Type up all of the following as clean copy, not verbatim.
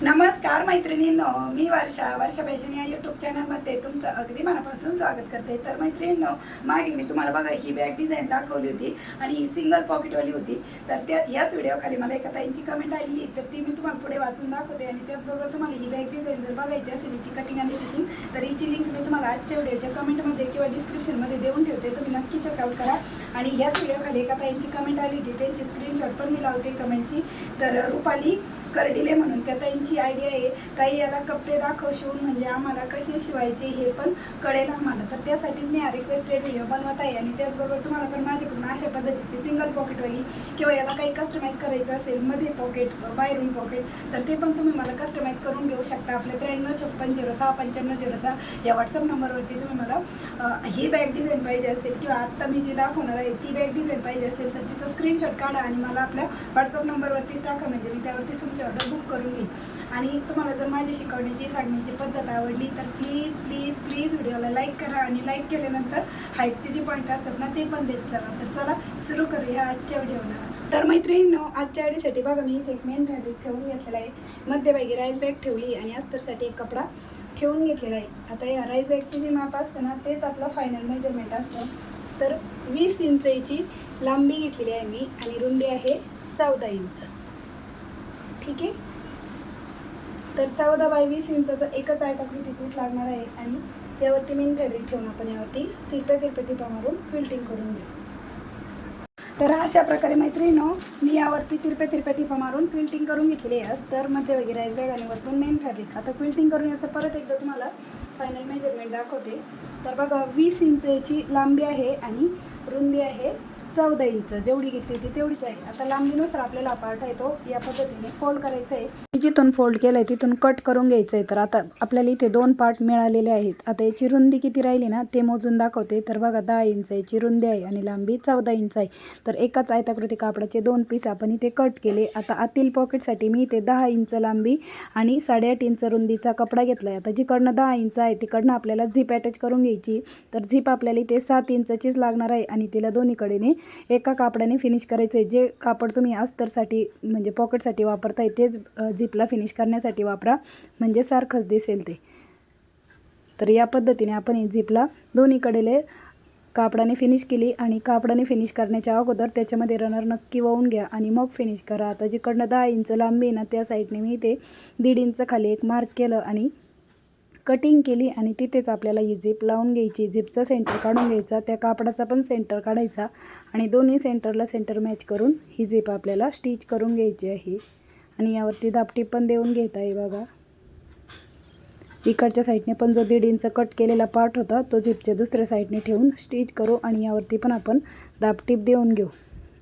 नमस्कार मैत्रिणींनो, मी वर्षा फॅशन या यूट्यूब चॅनलमध्ये तुमचं अगदी मनापासून स्वागत करते। तर मैत्रिणींनो, मागे मी तुम्हाला बघा ही बॅग डिझाईन दाखवली होती आणि ही सिंगल पॉकेटवाली होती। तर याच व्हिडिओखाली मला एका ताईंची कमेंट आली, तर ती मी तुम्हाला पुढे वाचून दाखवते। आणि त्याचबरोबर तुम्हाला ही बॅग डिझाईन जर बघायची असेल, हिची कटिंग आणि स्टिचिंग, तर हिची लिंक मी तुम्हाला आजच्या व्हिडिओच्या कमेंटमध्ये किंवा डिस्क्रिप्शनमध्ये देऊन ठेवते, तुम्ही नक्की चेकआउट करा। आणि याच व्हिडिओखाली एका ताईंची कमेंट आली होती, त्यांची स्क्रीनशॉट पण मी लावते कमेंटची। तर रुपाली करडिले म्हणून त्या ताईंची आयडिया आहे, ताई याला कप्पे दाखव शिवून, म्हणजे आम्हाला कसे शिवायचे हे पण कळेल आम्हाला। तर त्यासाठीच मी हा रिक्वेस्टेड व्हिडिओ बनवत आहे। आणि त्याचबरोबर तुम्हाला पण माझ्याकडून अशा पद्धतीची सिंगल पॉकेटवाली किंवा याला काही कस्टमाइज करायचं असेल, मध्ये पॉकेट बाहेरून पॉकेट, तर ते पण तुम्ही मला कस्टमाइज करून घेऊ शकता। आपल्या 9356069506 या व्हॉट्सअप नंबरवरती तुम्ही मला ही बॅग डिझाईन पाहिजे असेल किंवा आत्ता मी जी दाखवणार आहे ती बॅग डिझाईन पाहिजे असेल, तर तिचा स्क्रीनशॉट काढा आणि मला आपल्या व्हॉट्सअप नंबरवरतीच टाका, म्हणजे मी त्यावरती तुमची ऑर्डर बुक करून घेईन। आणि तुम्हाला जर माझी शिकवण्याची सांगण्याची पद्धत आवडली तर प्लीज प्लीज प्लीज व्हिडिओला लाईक करा, आणि लाईक केल्यानंतर हाईटचे जे पॉईंट असतात ना ते पण देत चला। तर चला सुरू करूया आजच्या व्हिडिओला। तर मैत्रिणींनो, आजच्या आयडीसाठी बघा मी इथे एक मेन फॅब्रिक ठेवून घेतलेला आहे, मध्यभागी राईस बॅग ठेवली आणि अस्तरसाठी एक कपडा ठेवून घेतलेला आहे। आता या राईस बॅगची जी माप असते ना तेच आपलं फायनल मेजरमेंट असतं। तर 20 इंचची लांबी घेतलेली आहे मी आणि रुंदी आहे 14 इंच, ठीक आहे। तर 14 बाय 20 इंचाचा एकच आयताकृती पीस लागणार आहे आणि यावरती मेन फॅब्रिक ठेवून आपण यावरती तिरप्या टिपा मारून क्विल्टिंग करून घेऊ। तर अशा प्रकारे मैत्रिणींनो, मी यावरती तिरप्या टिपा मारून क्विल्टिंग करून घेतलेली आहे। तर मध्ये वगैरे राईस बॅग आणि वरतून मेन फॅब्रिक। आता क्विल्टिंग करून याचं परत एकदा तुम्हाला फायनल मेजरमेंट दाखवते। तर बघा 20 इंचची लांबी आहे आणि रुंदी आहे 14 इंच, जेवढी घेतली होती तेवढीच आहे। आता लांबीनुसार आपल्याला पार्ट आहे तो या पद्धतीने फोल्ड करायचा आहे। जिथून फोल्ड केलं आहे तिथून कट करून घ्यायचं आहे। तर आता आपल्याला इथे 2 पार्ट मिळालेले आहेत। आता याची रुंदी किती राहिली ना ते मोजून दाखवते। तर बघा 10 इंच याची रुंदी आहे आणि लांबी 14 इंच आहे। तर एकाच आयताकृती कापडाचे 2 पीस आपण इथे कट केले। आता आतील पॉकेटसाठी मी इथे 10 इंच लांबी आणि 8.5 इंच रुंदीचा कपडा घेतला आहे। आता जिकडनं 10 इंच आहे तिकडनं आपल्याला झिप अटॅच करून घ्यायची। तर झिप आपल्याला इथे 7 इंचचीच लागणार आहे आणि तिला दोन्हीकडेने एका कापडाने फिनिश करायचं आहे। जे कापड तुम्ही अस्तरसाठी म्हणजे पॉकेटसाठी वापरताय तेच झिपला फिनिश करण्यासाठी वापरा, म्हणजे सारखंच दिसेल ते। तर या पद्धतीने आपण ही झिपला दोन्हीकडेले कापडाने फिनिश केली आणि कापडाने फिनिश करण्याच्या अगोदर त्याच्यामध्ये रनर नक्की वाहून घ्या आणि मग फिनिश करा। आता जिकडनं 10 इंच लांबी ना त्या साईडने मी इथे 1.5 इंच खाली एक मार्क केलं आणि कटिंग केली आणि तिथेच आपल्याला ही झिप लावून घ्यायची। झिपचा सेंटर काढून घ्यायचा, त्या कापडाचा पण सेंटर काढायचा आणि दोन्ही सेंटरला सेंटर मॅच करून ही झिप आपल्याला स्टिच करून घ्यायची आहे। आणि यावरती दाबटीप पण देऊन घेत आहे बघा। इकडच्या साईडने पण जो 1.5 इंच कट केलेला पार्ट होता तो झिपच्या दुसऱ्या साईडने ठेवून स्टिच करू आणि यावरती पण आपण दाबटीप देऊन घेऊ।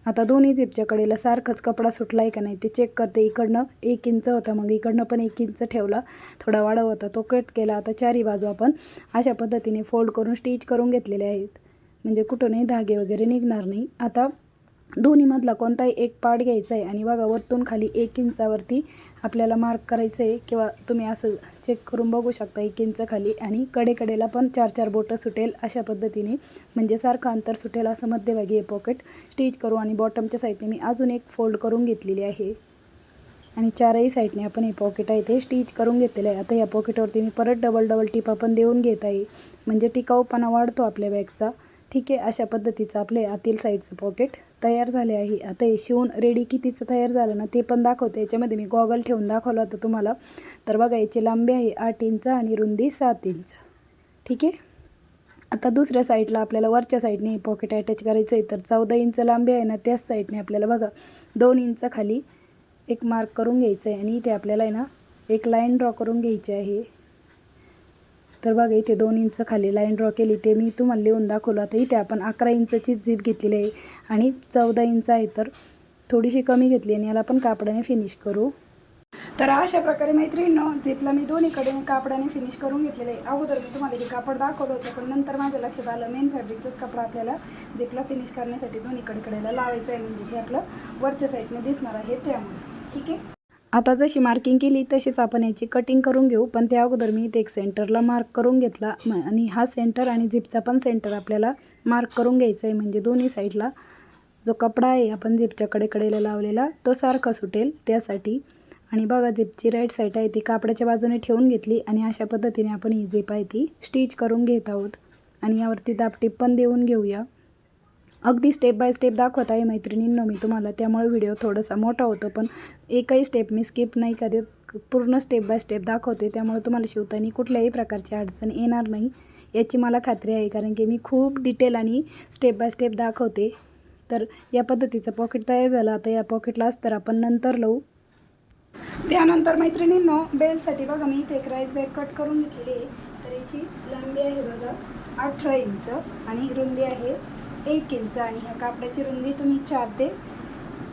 आता दोन्ही झिपच्या कडेला सारखंच कपडा सुटला आहे का नाही ते चेक करते। इकडनं 1 इंच होता, मग इकडनं पण 1 इंच ठेवला, थोडा वाढव होता तो कट केला। आता चारी बाजू आपण अशा पद्धतीने फोल्ड करून स्टिच करून घेतलेले आहेत, म्हणजे कुठूनही धागे वगैरे निघणार नाही। आता दोन्हीमधला कोणताही एक पार्ट घ्यायचा आहे आणि बघा वरतून खाली 1 इंचावरती आपल्याला मार्क करायचं आहे, किंवा तुम्ही असं चेक करून बघू शकता 1 इंच खाली, आणि कडेकडेला पण 4-4 बोटं सुटेल अशा पद्धतीने, म्हणजे सारखं अंतर सुटेल असं मध्यभागी हे पॉकेट स्टिच करू। आणि बॉटमच्या साईडने मी अजून एक फोल्ड करून घेतलेली आहे आणि चारही साईडने आपण हे पॉकेट आहे ते स्टिच करून घेतलेलं आहे। आता या पॉकेटवरती मी परत डबल टिपा पण देऊन घेत आहे, म्हणजे टिकाऊपणा वाढतो आपल्या बॅगचा, ठीक आहे। अशा पद्धतीचं आपले आतील साईडचं पॉकेट तयार झाले आहे। आता हे शिवून रेडी कितीचं तयार झालं ना ते पण दाखवते। याच्यामध्ये मी गॉगल ठेवून दाखवलं होतं तुम्हाला। तर बघा याची लांबी आहे 8 इंच आणि रुंदी 7 इंच, ठीक आहे। आता दुसऱ्या साईडला आपल्याला वरच्या साईडने पॉकेट अटॅच करायचं आहे। तर 14 इंच लांबी आहे ना त्याच साईडने आपल्याला बघा 2 इंच खाली एक मार्क करून घ्यायचं आहे आणि इथे आपल्याला आहे ना एक लाईन ड्रॉ करून घ्यायची आहे। तर बघा इथे 2 इंच खाली लाईन ड्रॉ केली, ते मी तुम्हाला लिहून दाखवलं। आता इथे आपण 11 इंचची झिप घेतलेली आहे आणि 14 इंच आहे, तर थोडीशी कमी घेतली आणि याला पण कापडाने फिनिश करू। तर अशा प्रकारे मैत्रिणींनो, झिपला मी दोन्हीकडे कापडाने फिनिश करून घेतलेलं आहे। अगोदर मी तुम्हाला हे कापड दाखवलं होतं, पण नंतर माझ्या लक्षात आलं मेन फॅब्रिकचाच कपडा आपल्याला झिपला फिनिश करण्यासाठी दोन्हीकडेला लावायचं आहे, म्हणजे ते आपलं वरच्या साईडने दिसणार आहे त्यामुळे, ठीक आहे। आता जशी मार्किंग केली तशीच आपण याची कटिंग करून घेऊ, पण त्या अगोदर मी इथे एक सेंटरला मार्क करून घेतला आणि हा सेंटर आणि झिपचा पण सेंटर आपल्याला मार्क करून घ्यायचा आहे, म्हणजे दोन्ही साईडला जो कपडा आहे आपण झिपच्या कडेला लावलेला तो सारखा सुटेल त्यासाठी। आणि बघा झिपची राईट साईड आहे ती कापडाच्या बाजूने ठेवून घेतली आणि अशा पद्धतीने आपण ही झिप आहे ती स्टिच करून घेत आहोत. आणि यावरती दाबटीप पण देऊन घेऊया. अगदी स्टेप बाय स्टेप दाखवत आहे मैत्रिणींनो मी तुम्हाला, त्यामुळे व्हिडिओ थोडासा मोठा होतो, पण एकही स्टेप मी स्किप नाही करत, पूर्ण स्टेप बाय स्टेप दाखवते, त्यामुळे तुम्हाला शिवताना कुठल्याही प्रकारची अडचण येणार नाही याची मला खात्री आहे, कारण की मी खूप डिटेल आणि स्टेप बाय स्टेप दाखवते. तर या पद्धतीचं पॉकेट तयार झालं. आता या पॉकेटला अस्तर आपण नंतर लावू. त्यानंतर मैत्रिणींनो बेल्टसाठी बघा मी इथे एक राईस बॅग कट करून घेतलेली आहे. तर याची लांबी आहे बघा 18 इंच आणि रुंदी आहे 1 इंच आणि ह्या कापडाची रुंदी तुम्ही 4 ते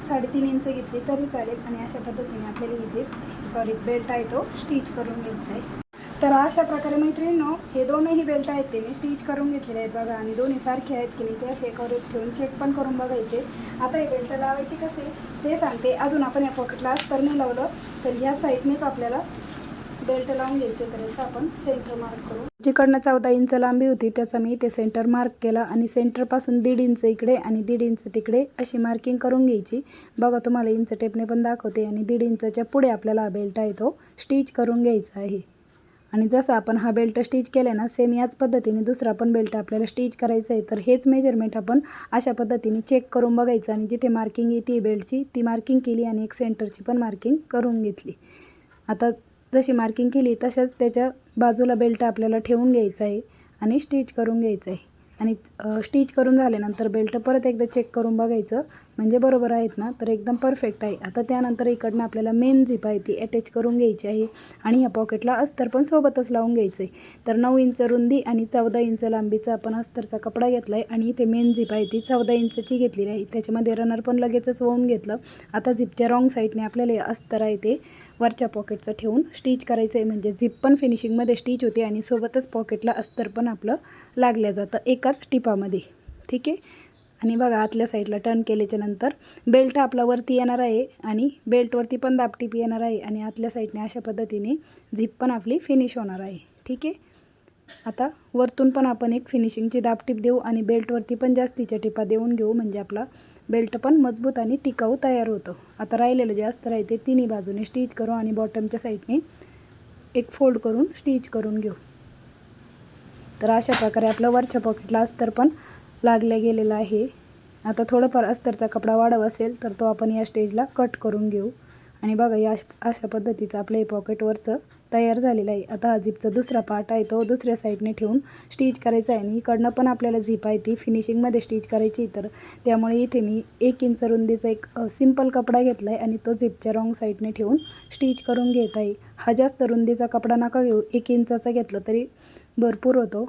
3.5 इंच घेतली तरी चालेल. आणि अशा पद्धतीने आपल्याला ही बेल्ट आहे तो स्टिच करून घ्यायचा आहे. तर अशा प्रकारे मैत्रिणींनो हे दोनही बेल्ट आहेत ते मी स्टिच करून घेतलेले आहेत बघा, आणि दोन्ही सारखे आहेत की नाही ते असे एकावर एक ठेवून चेक पण करून बघायचे. आता हे बेल्ट लावायचे कसे ते सांगते. अजून आपण या पॉकेटला अस्तर नाही लावलं तर ह्या साईडनेच आपल्याला बेल्ट लावून घ्यायचे. तर याचा आपण सेंटर मार्क करू. जिकडनं 14 इंच लांबी होती त्याचा मी इथे सेंटर मार्क केला आणि सेंटरपासून 1.5 इंच इकडे आणि 1.5 इंच तिकडे अशी मार्किंग करून घ्यायची. बघा तुम्हाला इंच टेपने पण दाखवते. आणि 1.5 इंचच्या पुढे आपल्याला हा बेल्ट आहे तो स्टिच करून घ्यायचा आहे. आणि जसं आपण हा बेल्ट स्टिच केला ना सेम याच पद्धतीने दुसरा पण बेल्ट आपल्याला स्टिच करायचा आहे. तर हेच मेजरमेंट आपण अशा पद्धतीने चेक करून बघायचं आणि जिथे मार्किंग येते बेल्टची ती मार्किंग केली आणि एक सेंटरची पण मार्किंग करून घेतली. आता जशी मार्किंग केली तशाच त्याच्या बाजूला बेल्ट आपल्याला ठेवून घ्यायचा आहे आणि स्टिच करून घ्यायचं आहे. आणि स्टिच करून झाल्यानंतर बेल्ट परत एकदा चेक करून बघायचं म्हणजे बरोबर आहेत ना, तर एकदम परफेक्ट आहे. आता त्यानंतर इकडनं आपल्याला मेन झिप आहे ती अटॅच करून घ्यायची आहे आणि ह्या पॉकेटला अस्तर पण सोबतच लावून घ्यायचं आहे. तर 9 इंच रुंदी आणि 14 इंच लांबीचा आपण अस्तरचा कपडा घेतला आहे आणि इथे मेन झिप आहे ती 14 इंचची घेतलेली आहे. त्याच्यामध्ये रनर पण लगेचच वाहून घेतलं. आता झिपच्या रॉंग साईडने आपल्याला हे अस्तर आहे ते वरच्या पॉकेटचं ठेवून स्टिच करायचं आहे, म्हणजे झिप पण फिनिशिंगमध्ये स्टिच होते आणि सोबतच पॉकेटला अस्तर पण आपलं लागलं जातं एकाच टिपामध्ये. ठीक आहे. आणि बघा आतल्या साईडला टर्न केल्याच्या नंतर बेल्ट आपला वरती येणार आहे आणि बेल्टवरती पण दाबटीप येणार आहे आणि आतल्या साईडने अशा पद्धतीने झिप पण आपली फिनिश होणार आहे. ठीक आहे. आता वरतून पण आपण एक फिनिशिंगची दाबटीप देऊ आणि बेल्टवरती पण जास्तीच्या टिपा देऊन घेऊ, म्हणजे आपला बेल्ट पण मजबूत आणि टिकाऊ तयार होतो. आता राहिलेलं जे अस्तर आहे ते तिन्ही बाजूने स्टिच करू आणि बॉटमच्या साईडने एक फोल्ड करून स्टिच करून घेऊ. तर अशा प्रकारे आपलं वरच्या पॉकेटला अस्तर पण लागलं गेलेलं आहे. आता थोडंफार अस्तरचा कपडा वाढव असेल तर तो आपण या स्टेजला कट करून घेऊ. आणि बघा या अशा पद्धतीचं आपलं हे पॉकेटवरचं तयार झालेलं आहे. आता हा झिपचा दुसरा पार्ट आहे तो दुसऱ्या साईडने ठेवून स्टिच करायचा आहे आणि इकडनं पण आपल्याला झिप आहे ती फिनिशिंगमध्ये स्टिच करायची. तर त्यामुळे इथे मी 1 इंच रुंदीचा एक सिंपल कपडा घेतला आहे आणि तो झिपच्या रॉंग साईडने ठेवून स्टिच करून घेत आहे. हा जास्त रुंदीचा कपडा नका घेऊ, 1 इंचाचा घेतला तरी भरपूर होतो.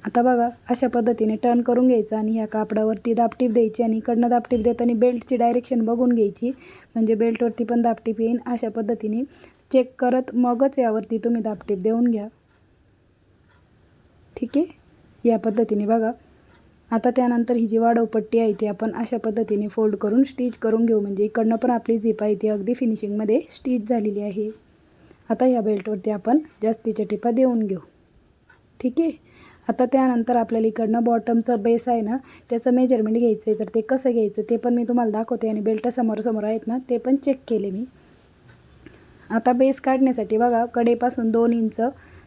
आता बघा अशा पद्धतीने टर्न करून घ्यायचं आणि ह्या कापडावरती दाबटीप द्यायची आणि इकडनं दाबटीप देताना बेल्टची डायरेक्शन बघून घ्यायची, म्हणजे बेल्टवरती पण दाबटीप येईन. अशा पद्धतीने चेक करत मगच यावरती तुम्ही दाबटीप देऊन घ्या. ठीक आहे. या पद्धतीने बघा. आता त्यानंतर ही जी वाढव पट्टी आहे ती आपण अशा पद्धतीने फोल्ड करून स्टिच करून घेऊ, म्हणजे इकडनं पण आपली झिप आहे ती अगदी फिनिशिंगमध्ये स्टिच झालेली आहे. आता या बेल्टवरती आपण जास्तीच्या टिपा देऊन घेऊ. ठीक आहे. आता त्यानंतर आपल्याला इकडनं बॉटमचं बेस आहे ना त्याचं मेजरमेंट घ्यायचं आहे. तर ते कसं घ्यायचं ते पण मी तुम्हाला दाखवते आणि बेल्ट समोर आहेत ना ते पण चेक केले मी. आता बेस काढण्यासाठी बघा कडेपासून 2 इंच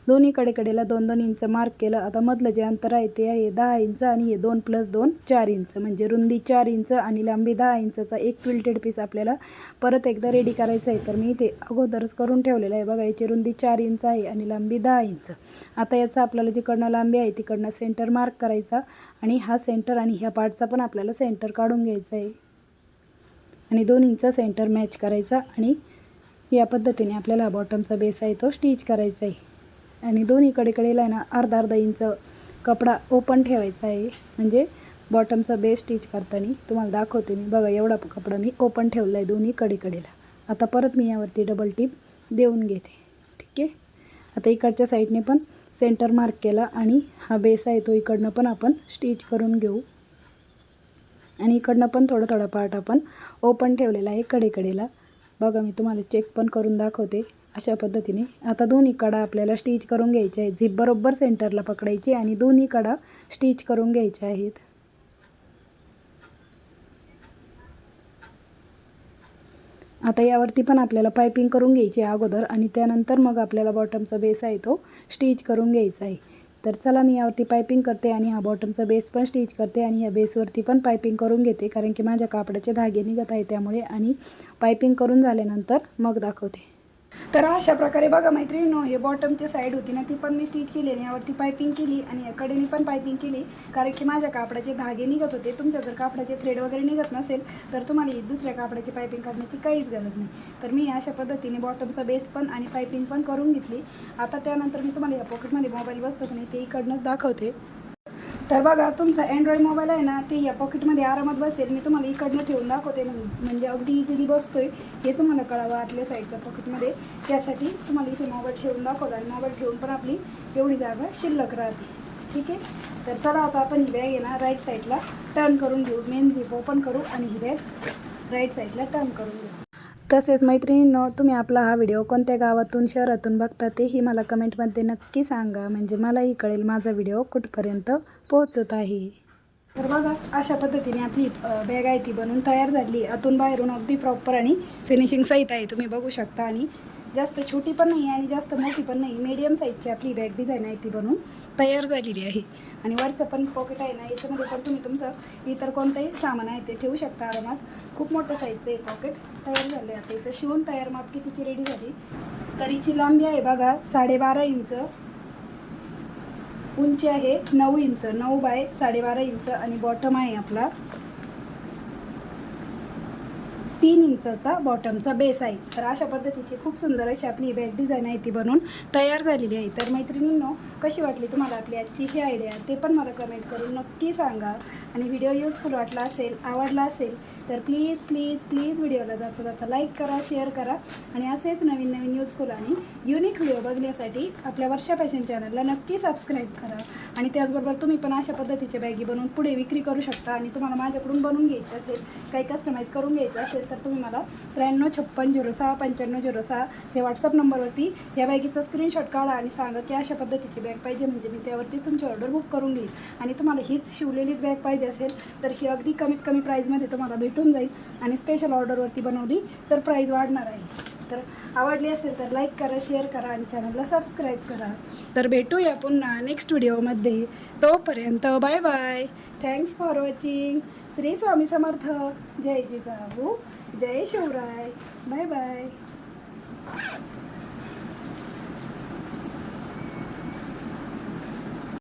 दोन्ही कडेला 2-2 इंच मार्क केलं. आता मधलं जे अंतर आहे ते आहे 10 इंच आणि हे 2 + 2 4 इंच, म्हणजे रुंदी 4 इंच आणि लांबी 10 इंचचा एक क्विल्टेड पीस आपल्याला परत एकदा रेडी करायचा आहे. तर मी इथे अगोदरच करून ठेवलेलं आहे बघा. याची रुंदी 4 इंच आहे आणि लांबी 10 इंच. आता याचं आपल्याला जिकडनं लांबी आहे तिकडनं सेंटर मार्क करायचा आणि हा सेंटर आणि ह्या पार्टचा पण आपल्याला सेंटर काढून घ्यायचा आहे आणि 2 इंच सेंटर मॅच करायचा. आणि या पद्धतीने आपल्याला बॉटमचा बेस आहे तो स्टिच करायचा आहे. आणि दोन्ही कडेला आहे ना अर्धा इंच कपडा ओपन ठेवायचा आहे, म्हणजे बॉटमचा बेस स्टिच करताना तुम्हाला दाखवते मी. बघा एवढा कपडा मी ओपन ठेवला आहे दोन्ही कडेला. आता परत मी यावरती डबल टिप देऊन घेते. ठीक आहे. आता इकडच्या साईडने पण सेंटर मार्क केला आणि हा बेस आहे तो इकडनं पण आपण स्टिच करून घेऊ. आणि इकडनं पण थोडा पार्ट आपण ओपन ठेवलेला आहे कडेला. बघा मी तुम्हाला चेक पण करून दाखवते अशा पद्धतीने. आता दोन्ही कडा आपल्याला स्टिच करून घ्यायच्या आहेत. झिप बरोबर सेंटरला पकडायची आणि दोन्ही कडा स्टिच करून घ्यायच्या आहेत. आता यावरती पण आपल्याला पायपिंग करून घ्यायची आहे अगोदर आणि त्यानंतर मग आपल्याला बॉटमचा बेस आहे तो स्टिच करून घ्यायचा आहे. तर चला मी यावरती पायपिंग करते आणि हा बॉटमचा बेस पण स्टिच करते आणि या बेसवरती पण पायपिंग करून घेते, कारण की माझ्या कापडाचे धागे निघत आहे त्यामुळे. आणि पायपिंग करून झाल्यानंतर मग दाखवते. तर अशा प्रकारे बघा मैत्रिणींनो, हे बॉटमची साईड होती ना ती पण मी स्टिच केली आणि यावरती पायपिंग केली आणि या कडेने पण पायपिंग केली, कारण की माझ्या कापडाचे धागे निघत होते. तुमच्या जर कापडाचे थ्रेड वगैरे निघत नसेल तर तुम्हाला दुसऱ्या कापडाची पायपिंग करण्याची काहीच गरज नाही. तर मी अशा पद्धतीने बॉटमचा बेस पण आणि पायपिंग पण करून घेतली. आता त्यानंतर मी तुम्हाला या पॉकेटमध्ये मोबाईल बसतो की नाही ते इकडनंच दाखवते. तर बघा, तुमचा अँड्रॉइड मोबाईल आहे ना ते या पॉकेटमध्ये आरामात बसेल. मी तुम्हाला इकडनं ठेवून दाखवते म्हणजे अगदी इझिली बसतोय हे तुम्हाला कळावं आतल्या साईडच्या पॉकेटमध्ये. त्यासाठी तुम्हाला इथे मोबाईल ठेवून दाखवला आणि मोबाईल ठेवून पण आपली एवढी जागा शिल्लक राहते. ठीक आहे. तर चला आता आपण ही बॅग आहे ना राईट साईडला टर्न करून घेऊ. मेन झिप ओपन करू आणि ही बॅग राईट साईडला टर्न करून घेऊ. तसेच मैत्रिणींनो, तुम्ही आपला हा व्हिडिओ कोणत्या गावातून शहरातून बघता तेही मला कमेंटमध्ये नक्की सांगा, म्हणजे मलाही कळेल माझा व्हिडिओ कुठपर्यंत पोहोचत आहे. तर बघा, अशा पद्धतीने आपली बॅग आहे ती बनवून तयार झाली. आतून बाहेरून अगदी प्रॉपर आणि फिनिशिंग सहित आहे, तुम्ही बघू शकता. आणि जास्त छोटी पण नाही आणि जास्त मोठी पण नाही, मीडियम साईजची आपली बॅग डिझाईन आहे ती बनवून तयार झालेली आहे. आणि वरचं पण पॉकेट आहे ना, याच्यामध्ये पण तुम्ही तुमचं इतर कोणतंही सामान आहे ते ठेवू शकता आरामात. खूप मोठं साईजचं आहे पॉकेट तयार झालं आहे. आता याचं शिवून तयार माप कितीची रेडी झाली. तर हिची लांबी आहे बघा 12.5 इंच, उंची आहे 9 इंच, 9 बाय 12.5 इंच आणि बॉटम आहे आपला 3 इंचाचा बॉटमचा बेस आहे. तर अशा पद्धतीची खूप सुंदर अशी आपली बॅग डिझाईन आहे ती बनवून तयार झालेली आहे. तर मैत्रिणींनो, कशी वाटली तुम्हाला आपली आजची ही आयडिया ते पण मला कमेंट करून नक्की सांगा. आणि व्हिडिओ युजफुल वाटला असेल, आवडला असेल तर प्लीज प्लीज प्लीज व्हिडिओला जाता जाता लाईक करा, शेअर करा. आणि असेच नवीन नवीन युजफुल आणि युनिक व्हिडिओ बघण्यासाठी आपल्या वर्षा फॅशन चॅनलला नक्की सबस्क्राईब करा. आणि त्याचबरोबर तुम्ही पण अशा पद्धतीच्या बॅगी बनवून पुढे विक्री करू शकता. आणि तुम्हाला माझ्याकडून बनवून घ्यायचं असेल, काही कस्टमाइज करून घ्यायचं असेल तर तुम्ही मला 9356069506 या व्हॉट्सअप नंबरवरती या बॅगीचा स्क्रीनशॉट काढा आणि सांगा की अशा पद्धतीची बॅग पाहिजे, म्हणजे मी त्यावरती तुमची ऑर्डर बुक करून घेईन. आणि तुम्हाला हीच शिवलेलीच बॅग पाहिजे असेल तर ही अगदी कमीत कमी प्राईजमध्ये तुम्हाला भेटून जाईल. आणि स्पेशल ऑर्डरवरती बनवली तर प्राईज वाढणार आहे. तर आवडली असेल तर लाईक करा, शेअर करा आणि चॅनलला सबस्क्राईब करा. तर भेटूया पुन्हा नेक्स्ट व्हिडिओमध्ये. तोपर्यंत bye bye. Thanks for watching. Shri Swami Samarth. जय जिजाऊ, जय शिवराय. Bye bye.